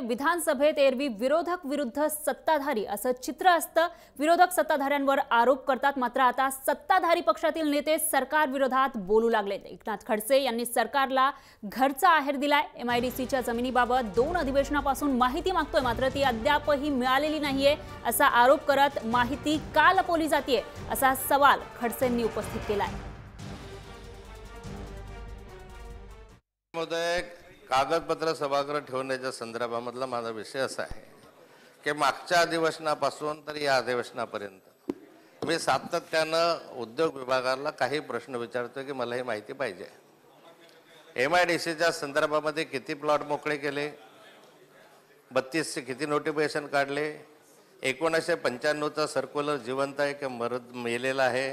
विधानसभेत एरवी विरोधक विरुद्ध सत्ताधारी असं चित्र असतं। विरोधक सत्ताधाऱ्यांवर आरोप करतात, मात्र आता सत्ताधारी पक्षातील नेते सरकार विरोधात बोलू लागलेत। एकनाथ खडसे यांनी सरकारला घरचा आहेर दिलाय। एमआयडीसीच्या जमिनीबाबत 2 अधिवेशनापासून माहिती मागतोय, मात्र ती अद्यापही मिळालेली नाहीये असा आरोप करत माहिती का लपवली जातेय असा सवाल खडसेंनी उपस्थित केलाय। कागदपत्र सभागृह ठेवण्याच्या संदर्भामधला माझा विषय असा आहे की मागच्या अधिवेशनापासून तर या अधिवेशनापर्यंत मी सातत्यानं उद्योग विभागाला काही प्रश्न विचारतोय की मला ही माहिती पाहिजे। एमआयडीसीच्या संदर्भामध्ये किती प्लॉट मोकळे केले, 32चे किती नोटिफिकेशन काढले, 1995चा सर्क्युलर जिवंत आहे की मेलेला आहे,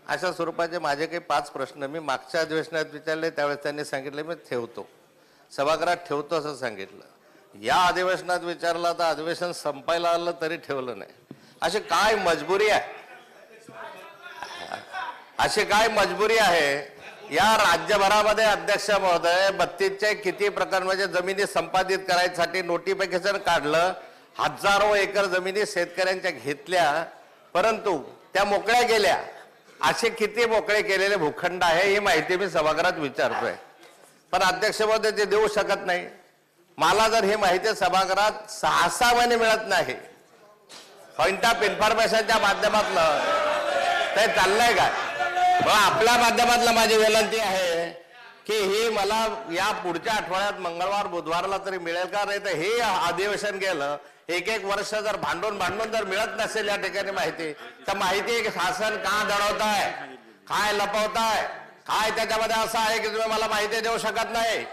अशा स्वरूपाचे माझे काही 5 प्रश्न मी मागच्या अधिवेशनात विचारले। त्यावेळेस त्यांनी सांगितले मी ठेवतो, सभागृहात ठेवतो असं सांगितलं। या अधिवेशनात विचारलं तर अधिवेशन संपायला आलं तरी ठेवलं नाही। अशी काय मजबुरी आहे, अशी काय मजबुरी आहे? या राज्यभरामध्ये अध्यक्ष महोदय 32चे किती प्रकार म्हणजे जमिनी संपादित करायसाठी नोटिफिकेशन काढलं, हजारो एकर जमिनी शेतकऱ्यांच्या घेतल्या, परंतु त्या मोकळ्या गेल्या। असे किती मोकळे केलेले भूखंड आहे ही माहिती मी सभागृहात विचारतोय, पण अध्यक्ष महोदय ते देऊ शकत नाही। मला जर ही माहिती सभागृहात 6 महिने मिळत नाही, पॉइंट ऑफ इन्फॉर्मेशनच्या माध्यमातून ते चाललंय काय? आपल्या माध्यमातून माझी विनंती आहे की ही मला या पुढच्या आठवड्यात मंगळवार बुधवारला तरी मिळेल का? नाही तर हे अधिवेशन गेलं, 1 वर्ष जर भांडून जर मिळत नसेल या ठिकाणी माहिती, तर माहिती शासन का दडवताय, काय लपवताय, काय त्याच्यामध्ये असं आहे की तुम्ही मला माहिती देऊ शकत नाही?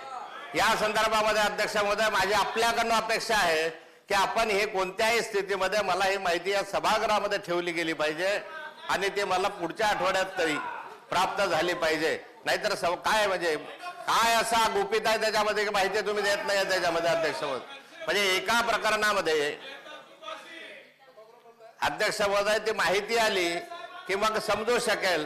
या संदर्भामध्ये अध्यक्ष महोदय माझी आपल्याकडून अपेक्षा आहे की आपण हे कोणत्याही स्थितीमध्ये मला ही माहिती या सभागृहामध्ये ठेवली गेली पाहिजे आणि ते मला पुढच्या आठवड्यात तरी प्राप्त झाली पाहिजे। नाहीतर काय म्हणजे काय असा गुपित आहे त्याच्यामध्ये की माहिती तुम्ही देत नाही त्याच्यामध्ये अध्यक्ष महोदय? म्हणजे एका प्रकरणामध्ये अध्यक्ष महोदय ती माहिती आली की मग समजू शकेल।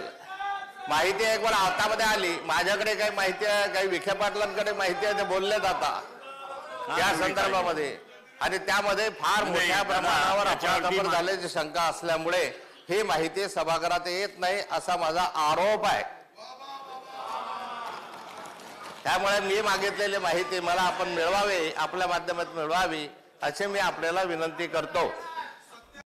माहिती एक वेळा हातामध्ये आली, माझ्याकडे काही माहिती आहे, काही विखे पाटलांकडे माहिती आहे, ते बोलले जातात या संदर्भामध्ये आणि त्यामध्ये फार मोठ्या प्रमाणावर अफरातफर झाल्याची शंका असल्यामुळे ही माहिती सभागृहात येत नाही असा माझा आरोप आहे। त्यामुळे मी मागितलेली माहिती मला आपण मिळवावी, आपल्या माध्यमातून मिळवावी अशी मी आपल्याला विनंती करतो।